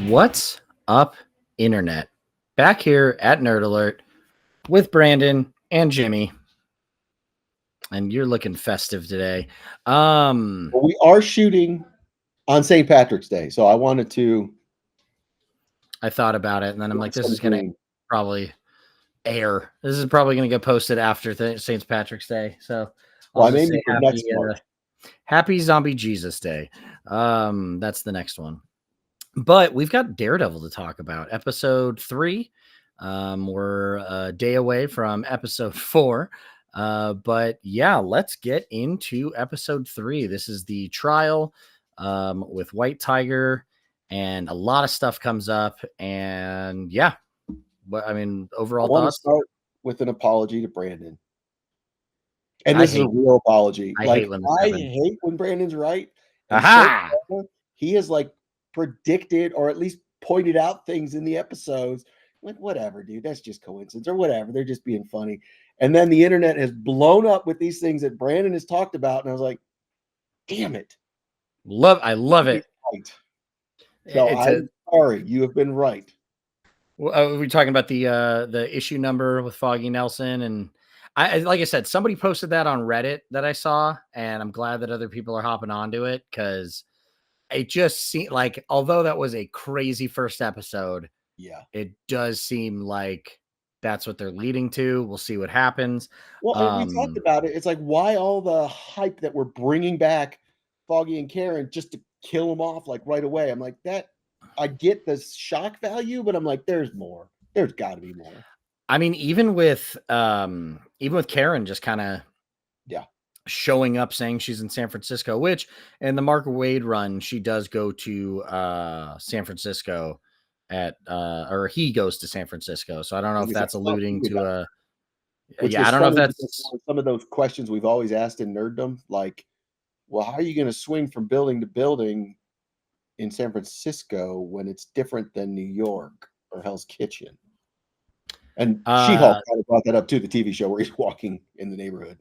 What's up, internet? Back here at Nerd Alert with Brandon and Jimmy. And you're looking festive today. Well, we are shooting on St. Patrick's Day, so I wanted to. I thought about it, and then I'm like, this is going to probably air. This is probably going to get posted after St. Patrick's Day. So I may be for next March. Happy Zombie Jesus Day. That's the next one. But we've got Daredevil to talk about. Episode 3. We're a day away from episode 4. But yeah, let's get into episode 3. This is the trial with White Tiger, and a lot of stuff comes up. And yeah, but I mean, overall I want thoughts. to start with an apology to Brandon. And this is a real apology. I hate when Brandon's right. Aha! So he has predicted or at least pointed out things in the episodes. Like, whatever, dude, that's just coincidence or whatever. They're just being funny. And then the internet has blown up with these things that Brandon has talked about. And I was like, damn it. I love it. Right. So I'm sorry. You have been right. We're talking about the issue number with Foggy Nelson. And like I said, somebody posted that on Reddit that I saw, and I'm glad that other people are hopping onto it, because it just seemed like, although that was a crazy first episode, yeah, it does seem like that's what they're leading to. We'll see what happens. Well, we talked about it. It's like, why all the hype that we're bringing back Foggy and Karen just to kill them off right away? I'm like, that I get the shock value, but I'm like, there's more. There's got to be more. I mean, even with Karen just kind of showing up saying she's in San Francisco, which in the Mark Waid run, she does go to San Francisco or he goes to San Francisco. So I don't know if that's alluding to I don't know if that's some of those questions we've always asked in nerddom, like, well, how are you going to swing from building to building in San Francisco when it's different than New York or Hell's Kitchen? And She-Hulk kind of brought that up too, the TV show where he's walking in the neighborhood.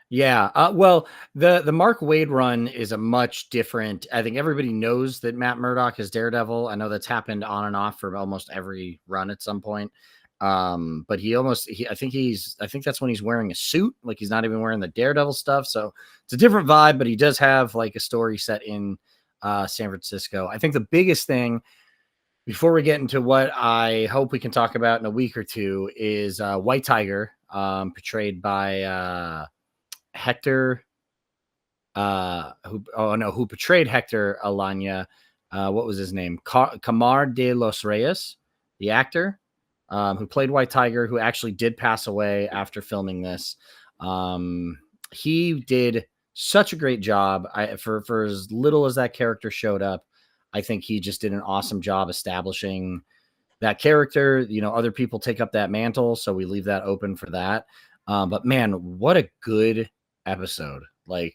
Yeah. Well, the Mark Waid run is a much different. I think everybody knows that Matt Murdock is Daredevil. I know that's happened on and off for almost every run at some point. But I think that's when he's wearing a suit. Like, he's not even wearing the Daredevil stuff. So it's a different vibe, but he does have like a story set in San Francisco. I think the biggest thing, before we get into what I hope we can talk about in a week or two, is White Tiger, portrayed by Hector, who portrayed Hector Alanya. What was his name? Camar de los Reyes, the actor who played White Tiger, who actually did pass away after filming this. He did such a great job. For as little as that character showed up, I think he just did an awesome job establishing that character. You know, other people take up that mantle, so we leave that open for that. But man, what a good episode. I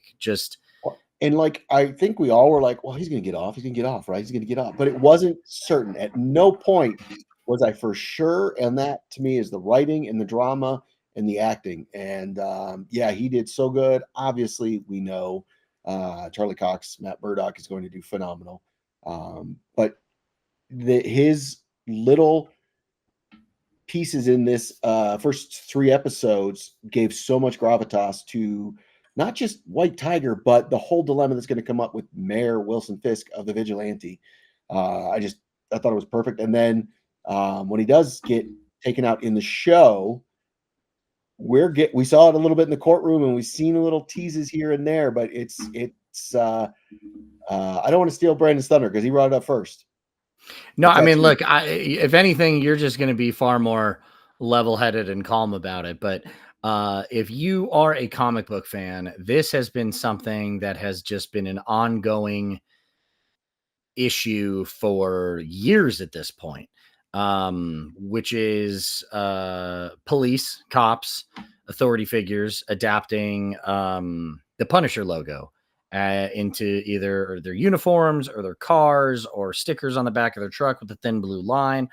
think we all were like, well, he's gonna get off, right? He's gonna get off. But it wasn't certain. At no point was I for sure. And that to me is the writing and the drama and the acting. And he did so good. Obviously, we know Charlie Cox, Matt Murdock, is going to do phenomenal. But his little pieces in this first 3 episodes gave so much gravitas to not just White Tiger, but the whole dilemma that's going to come up with Mayor Wilson Fisk of the Vigilante. I thought it was perfect. And then when he does get taken out in the show, we saw it a little bit in the courtroom, and we've seen little teases here and there, but it's I don't want to steal Brandon's thunder because he brought it up first. No, I mean, look, if anything, you're just going to be far more level-headed and calm about it. But if you are a comic book fan, this has been something that has just been an ongoing issue for years at this point, which is police, cops, authority figures adapting the Punisher logo into either their uniforms or their cars or stickers on the back of their truck with the thin blue line.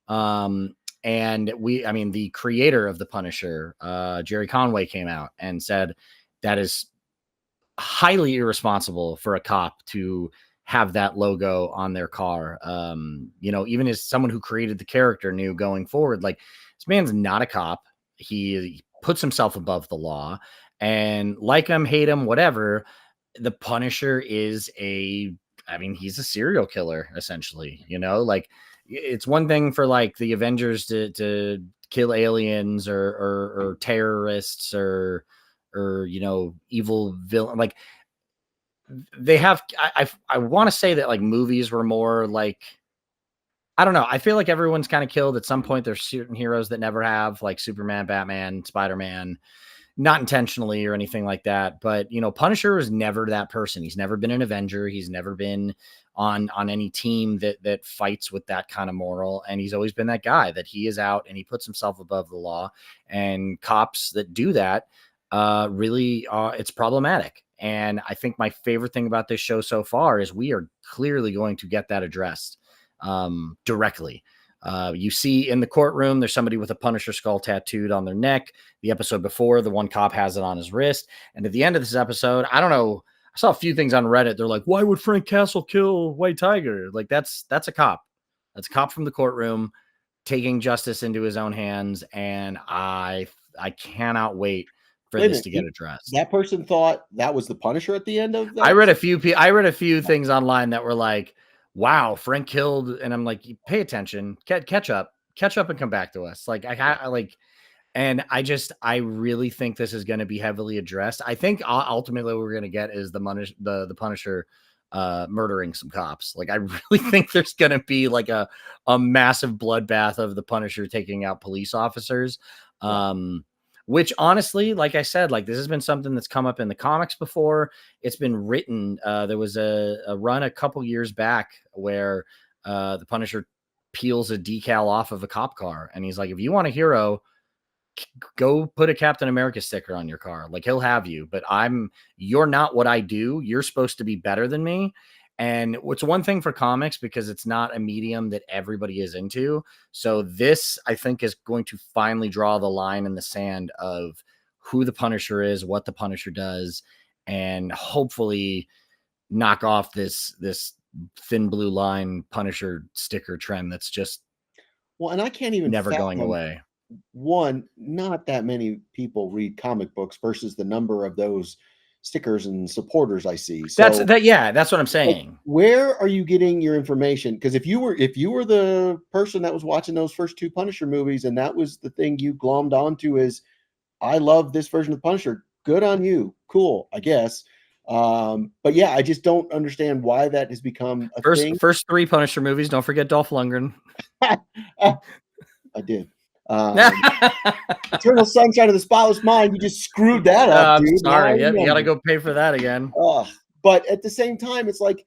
And the creator of the Punisher, Jerry Conway, came out and said that is highly irresponsible for a cop to have that logo on their car. Even as someone who created the character knew going forward, like, this man's not a cop. He puts himself above the law, and like him, hate him, whatever. The Punisher is he's a serial killer, essentially. Like, it's one thing for like the Avengers to kill aliens or terrorists or evil villain. Like, they have, I want to say that like movies were more like, I don't know. I feel like everyone's kind of killed at some point. There's certain heroes that never have, like Superman, Batman, Spider-Man, not intentionally or anything like that. But, Punisher is never that person. He's never been an Avenger. He's never been on any team that fights with that kind of moral. And he's always been that guy that he is out and he puts himself above the law. And cops that do that, really, it's problematic. And I think my favorite thing about this show so far is we are clearly going to get that addressed directly. You see in the courtroom, there's somebody with a Punisher skull tattooed on their neck. The episode before, the one cop has it on his wrist. And at the end of this episode, I don't know, I saw a few things on Reddit. They're like, why would Frank Castle kill White Tiger? Like, that's a cop. That's a cop from the courtroom taking justice into his own hands. And I cannot wait for this to get addressed. That person thought that was the Punisher at the end of that. I read a few things online that were like, wow, Frank killed, and I'm like, pay attention, catch up and come back to us. Like, I really think this is going to be heavily addressed. I think ultimately what we're going to get is the Punisher murdering some cops. Like, I really think there's going to be like a massive bloodbath of the Punisher taking out police officers. Which honestly, like I said, like, this has been something that's come up in the comics before. It's been written. There was a run a couple years back where the Punisher peels a decal off of a cop car. And he's like, if you want a hero, go put a Captain America sticker on your car. Like, he'll have you, but you're not what I do. You're supposed to be better than me. And it's one thing for comics because it's not a medium that everybody is into. So this, I think, is going to finally draw the line in the sand of who the Punisher is, what the Punisher does, and hopefully knock off this thin blue line Punisher sticker trend that's just and I can't even never going away. One, not that many people read comic books versus the number of those stickers and supporters I see. So that's what I'm saying. Like, where are you getting your information? Because if you were the person that was watching those first two Punisher movies and that was the thing you glommed onto is, I love this version of the Punisher, good on you, cool, I guess. But yeah, I just don't understand why that has become a thing. First three Punisher movies. Don't forget Dolph Lundgren. I did. Eternal Sunshine of the Spotless Mind, you just screwed that up, I'm dude. sorry. Yep, you gotta go pay for that again. But at the same time, it's like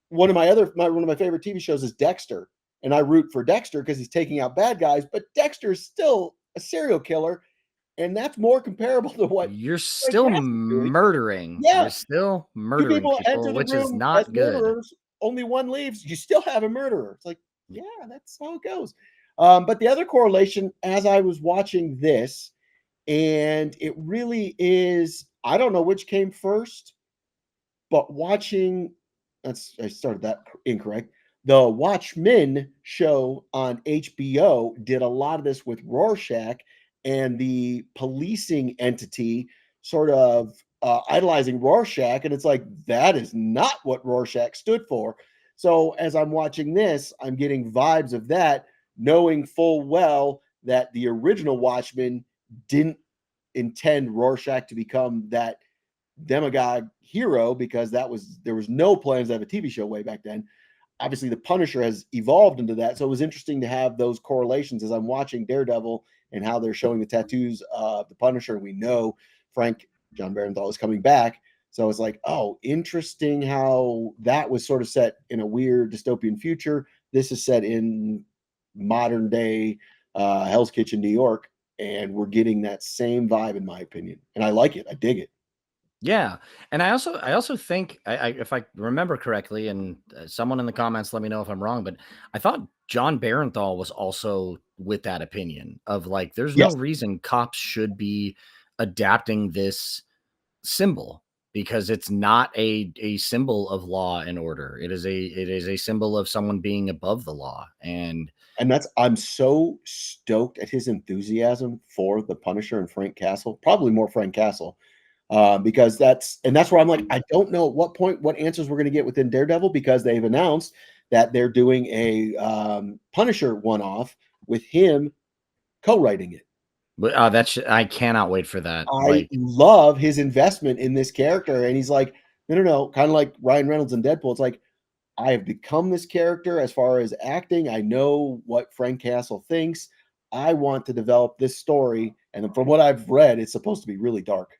one of my favorite TV shows is Dexter, and I root for Dexter because he's taking out bad guys, but Dexter is still a serial killer, and that's more comparable to what you're still murdering. Yeah, you're still murdering people, which is not good. Murderers, only one leaves. You still have a murderer. It's like, yeah, that's how it goes. But the other correlation, as I was watching this, and it really is, I don't know which came first, but watching, I started that incorrect. The Watchmen show on HBO did a lot of this with Rorschach and the policing entity sort of idolizing Rorschach. And it's like, that is not what Rorschach stood for. So as I'm watching this, I'm getting vibes of that, knowing full well that the original Watchmen didn't intend Rorschach to become that demagogue hero, because there was no plans to have a TV show way back then. Obviously, the Punisher has evolved into that. So it was interesting to have those correlations as I'm watching Daredevil and how they're showing the tattoos of the Punisher. And we know John Barenthal is coming back. So it's like, oh, interesting how that was sort of set in a weird dystopian future. This is set in modern day Hell's Kitchen, New York, and we're getting that same vibe, in my opinion. And I like it. I dig it. Yeah, and I also think, if I remember correctly, and someone in the comments let me know if I'm wrong, but I thought John Barenthal was also with that opinion of like, there's no reason cops should be adapting this symbol, because it's not a symbol of law and order. It is a symbol of someone being above the law. And I'm so stoked at his enthusiasm for the Punisher and Frank Castle, probably more Frank Castle, because that's where I'm like, I don't know at what point what answers we're going to get within Daredevil, because they've announced that they're doing a Punisher one-off with him co-writing it. but I cannot wait for that. I Like, love his investment in this character, and he's like, no, no, no, kind of like Ryan Reynolds in Deadpool. It's like, I have become this character as far as acting. I know what Frank Castle thinks. I want to develop this story, and from what I've read, it's supposed to be really dark.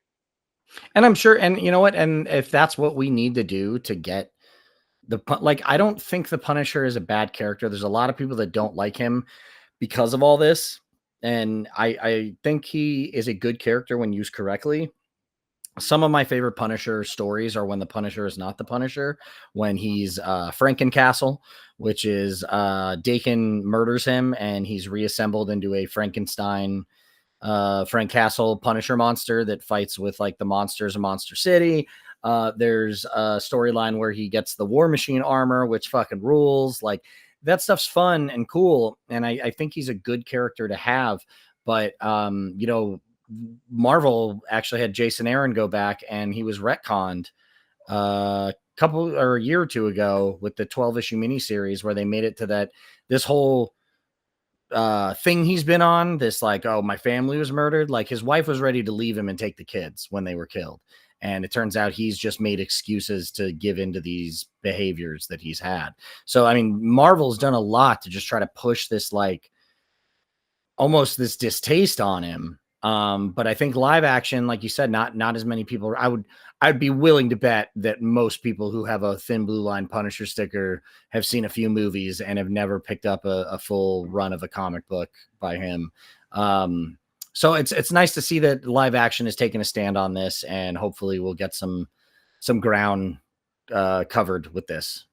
and I'm sure, and you know what, and if that's what we need to do to get like, I don't think the Punisher is a bad character. There's a lot of people that don't like him because of all this, and I think he is a good character when used correctly. Some of my favorite Punisher stories are when the Punisher is not the Punisher, when he's Frankencastle, which is Dakin murders him and he's reassembled into a Frankenstein Frank Castle Punisher monster that fights with like the monsters of Monster City. There's a storyline where he gets the War Machine armor, which fucking rules. Like, that stuff's fun and cool, and I think he's a good character to have. But Marvel actually had Jason Aaron go back, and he was retconned couple or a year or two ago with the 12 issue miniseries, where they made it to that this whole thing he's been on, this like, oh, my family was murdered. Like, his wife was ready to leave him and take the kids when they were killed, and it turns out he's just made excuses to give into these behaviors that he's had. So I mean, Marvel's done a lot to just try to push this, like, almost this distaste on him. But I think live action, like you said, not as many people. I'd be willing to bet that most people who have a Thin Blue Line Punisher sticker have seen a few movies and have never picked up a full run of a comic book by him. So it's nice to see that live action is taking a stand on this, and hopefully we'll get some ground covered with this.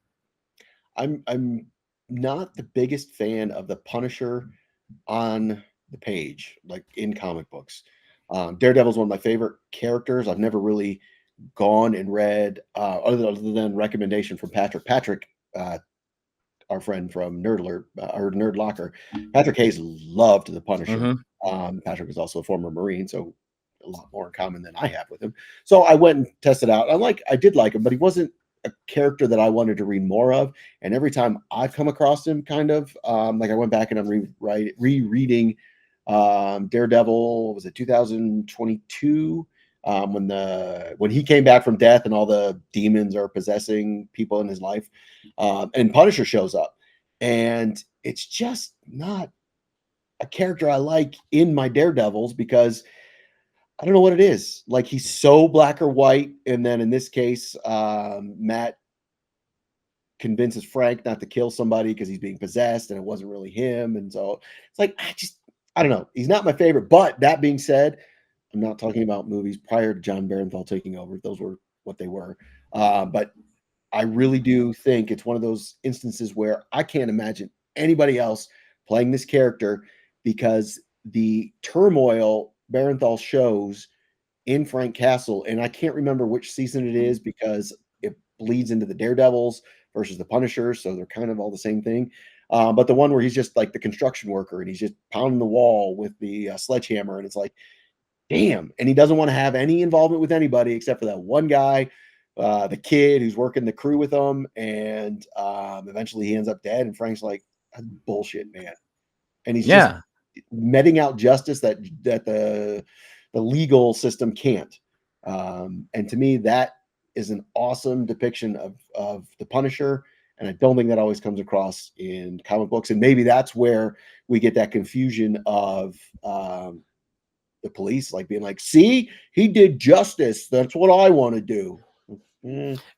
I'm not the biggest fan of the Punisher on the page, like in comic books. Daredevil is one of my favorite characters. I've never really gone and read, other than recommendation from Patrick. Patrick, our friend from Nerd Alert, or Nerd Locker, Patrick Hayes loved the Punisher. Mm-hmm. Patrick is also a former Marine, so a lot more in common than I have with him. So I went and tested out. I did like him, but he wasn't a character that I wanted to read more of. And every time I've come across him, kind of like, I went back and I'm rereading Daredevil. Was it 2022? When he came back from death and all the demons are possessing people in his life, and Punisher shows up, and it's just not a character I like in my Daredevils, because I don't know what it is. Like, he's so black or white, and then in this case, Matt convinces Frank not to kill somebody because he's being possessed, and it wasn't really him, and so it's like, I don't know. He's not my favorite. But that being said, I'm not talking about movies prior to John Barenthal taking over. Those were what they were. But I really do think it's one of those instances where I can't imagine anybody else playing this character, because the turmoil Barenthal shows in Frank Castle, and I can't remember which season it is because it bleeds into the Daredevils versus the Punisher, so they're kind of all the same thing. But the one where he's just like the construction worker and he's just pounding the wall with the sledgehammer, and it's like, damn. And he doesn't want to have any involvement with anybody except for that one guy, the kid who's working the crew with him, and eventually he ends up dead. And Frank's like, that's bullshit, man. And he's just Yeah. meting out justice that the legal system can't. And to me, that is an awesome depiction of the Punisher. And I don't think that always comes across in comic books. And maybe that's where we get that confusion of the police, like being like, see, he did justice. That's what I want to do.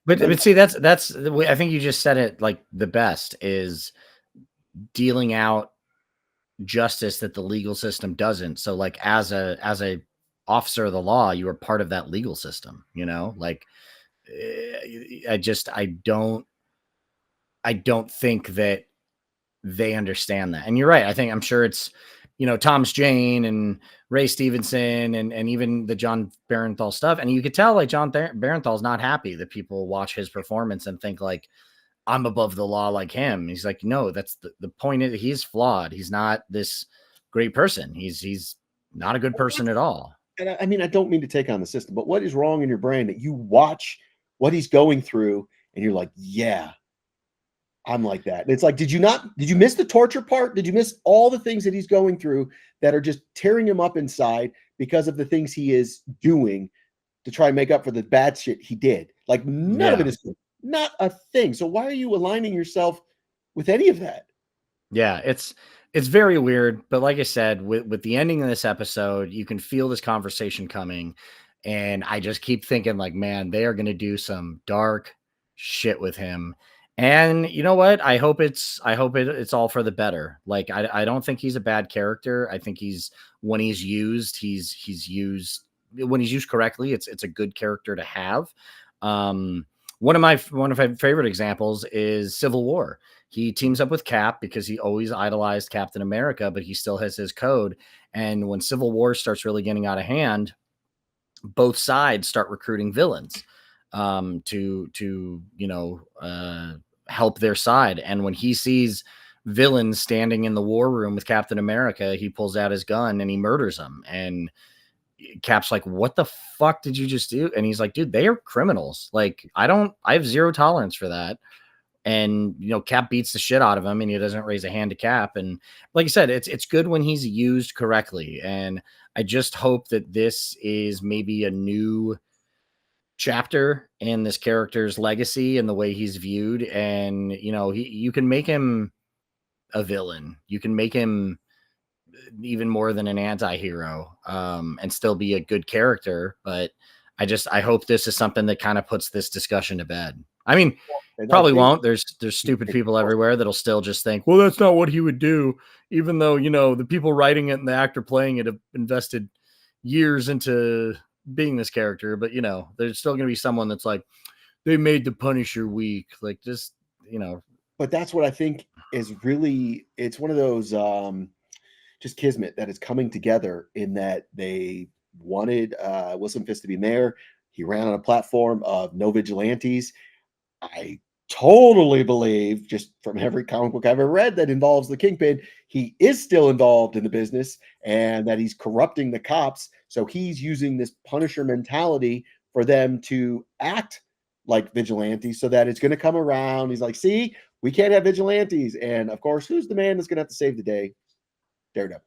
But see, that's I think you just said it like the best, is dealing out justice that the legal system doesn't. So like, as a officer of the law, you are part of that legal system, like, I don't think that they understand that. And you're right. I'm sure Thomas Jane and Ray Stevenson and even the John Barenthal stuff. And you could tell like John Barenthal's not happy that people watch his performance and think like, I'm above the law like him. He's like, no, that's the point. Is he's flawed. He's not this great person. He's not a good person at all. And I mean, I don't mean to take on the system, but what is wrong in your brain that you watch what he's going through and you're like, yeah, I'm like that. And it's like, did you miss the torture part? Did you miss all the things that he's going through that are just tearing him up inside because of the things he is doing to try and make up for the bad shit he did? Like none of it is good. Not a thing. So why are you aligning yourself with any of that? Yeah, it's very weird, but like I said, with the ending of this episode, you can feel this conversation coming, and I just keep thinking like, man, they are going to do some dark shit with him. And you know what? I hope it's all for the better. Like I don't think he's a bad character. I think when he's used when he's used correctly, it's a good character to have. One of my favorite examples is Civil War. He teams up with Cap because he always idolized Captain America, but he still has his code. And when Civil War starts really getting out of hand, both sides start recruiting villains to help their side. And when he sees villains standing in the war room with Captain America, he pulls out his gun and he murders them. And Cap's like, what the fuck did you just do? And he's like, dude, they are criminals. Like, I have zero tolerance for that. And, Cap beats the shit out of him and he doesn't raise a hand to Cap. And like I said, it's good when he's used correctly. And I just hope that this is maybe a new chapter in this character's legacy and the way he's viewed. And, you can make him a villain. You can make him even more than an anti-hero and still be a good character. But I hope this is something that kind of puts this discussion to bed. I mean, probably won't. There's stupid people everywhere that'll still just think, well, that's not what he would do. Even though, the people writing it and the actor playing it have invested years into being this character. But, there's still going to be someone that's like, they made the Punisher weak. Like just, But that's what I think is really, it's one of those just kismet that is coming together in that they wanted Wilson Fisk to be mayor. He ran on a platform of no vigilantes. I totally believe, just from every comic book I've ever read that involves the Kingpin, he is still involved in the business and that he's corrupting the cops. So he's using this Punisher mentality for them to act like vigilantes so that it's going to come around. He's like, see, we can't have vigilantes. And of course, who's the man that's going to have to save the day? Daredevil.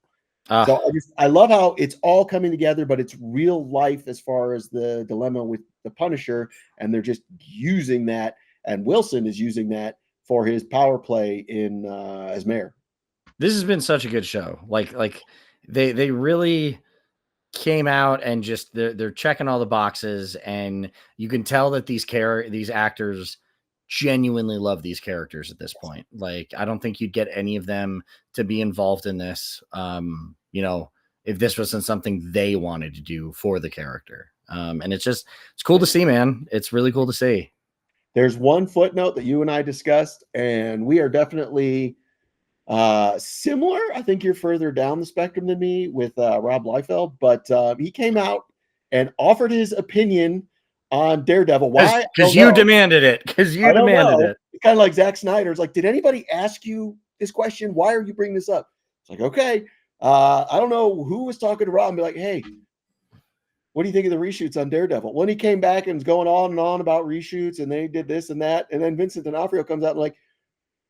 So I love how it's all coming together, but it's real life as far as the dilemma with the Punisher, and they're just using that, and Wilson is using that for his power play in as mayor. This has been such a good show. Like they really came out and just they're checking all the boxes, and you can tell that these actors genuinely love these characters at this point. Like, I don't think you'd get any of them to be involved in this, if this wasn't something they wanted to do for the character. And it's cool to see, man. It's really cool to see. There's one footnote that you and I discussed, and we are definitely similar. I think you're further down the spectrum than me with Rob Liefeld, but he came out and offered his opinion on Daredevil. Why? Because you demanded it. Because you demanded it. It's kind of like Zack Snyder. It's like, did anybody ask you this question? Why are you bringing this up? It's like, okay. I don't know who was talking to Rob and be like, hey, what do you think of the reshoots on Daredevil? When he came back and was going on and on about reshoots and they did this and that, and then Vincent D'Onofrio comes out and like,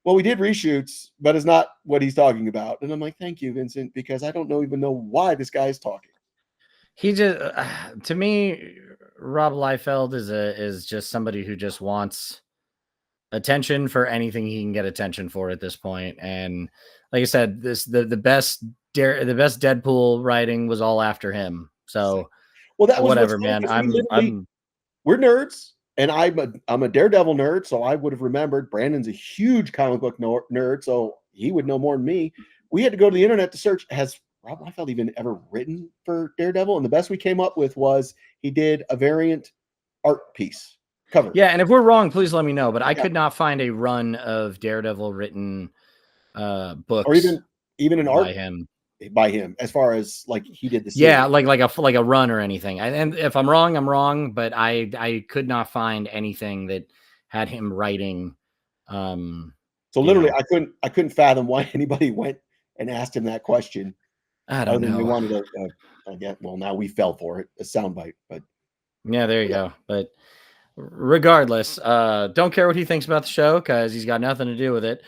well, we did reshoots, but it's not what he's talking about. And I'm like, thank you, Vincent, because I don't even know why this guy is talking. He just, to me, Rob Liefeld is just somebody who just wants attention for anything he can get attention for at this point. And like I said, the best Deadpool writing was all after him. So, well, that was whatever, man. We're nerds, and I'm a Daredevil nerd, so I would have remembered. Brandon's a huge comic book nerd, so he would know more than me. We had to go to the internet to search. Has Rob Liefeld even ever written for Daredevil? And the best we came up with was he did a variant art piece cover. Yeah, and if we're wrong, please let me know. But I could not find a run of Daredevil written books or even an art by him. by him as far as like he did the Yeah, series. like a run or anything. And if I'm wrong, I'm wrong. But I could not find anything that had him writing. So You literally, know, I couldn't fathom why anybody went and asked him that question, I other don't than they know. wanted I guess. Well, now we fell for it, a soundbite, but Yeah, there you go. But regardless, don't care what he thinks about the show because he's got nothing to do with it.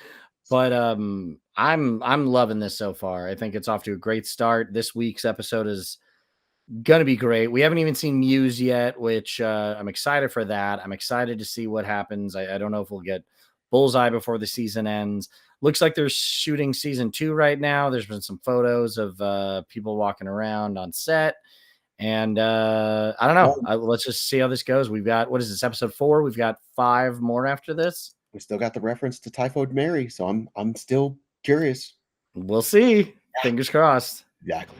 But I'm loving this so far. I think it's off to a great start. This week's episode is gonna be great. We haven't even seen Muse yet, which I'm excited for that. I'm excited to see what happens. I don't know if we'll get Bullseye before the season ends. Looks like they're shooting season 2 right now. There's been some photos of people walking around on set. And I don't know. Let's just see how this goes. We've got, what is this, episode 4? We've got 5 more after this. we still got the reference to Typhoid Mary, so I'm still curious. We'll see. Fingers crossed. Exactly.